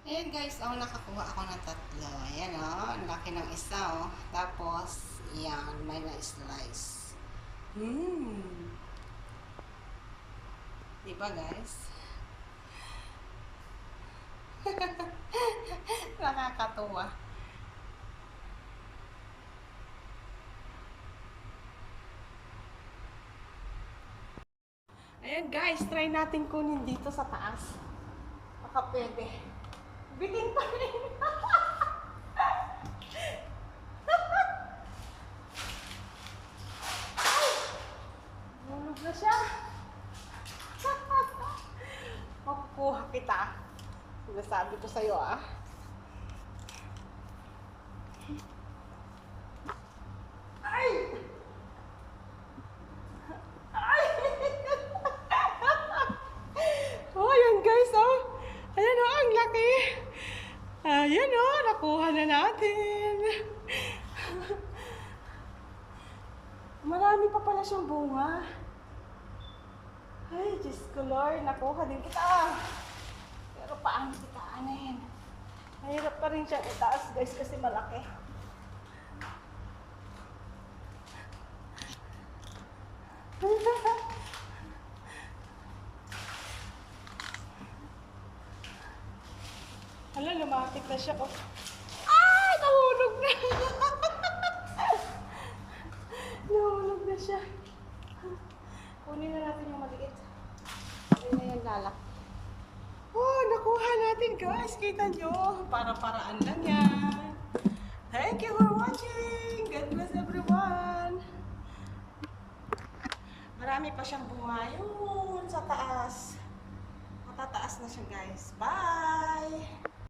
Ayan guys, nakakuha ako ng tatlo. Ayan ang laki ng isa Tapos, yan, may na-slice. Diba guys? Nakakatuwa. Ayan guys, try natin kunin dito sa taas. Baka pwede. Bitin pa rin. Hulog na siya. Makukuha kita. Sinasabi ko sa'yo Ay! Ay! Oh, ayan guys, Ayan ang laki. Ayan nakuha na natin. Marami pa pala siyang bunga. Ay, Diyos ko Lord, nakuha din kita. Pero paano kita anin? Mahirap pa rin siyang itaas guys kasi malaki. Hala, lumapit na siya. Ay, nahulog na. Nahulog na siya. Kunin na natin yung maliit. Kunin na yung lalak. Nakuha natin guys. Kita nyo. Para-paraan lang yan. Thank you for watching. God bless everyone. Marami pa siyang bunga yun sa taas. Matataas na siya guys. Bye!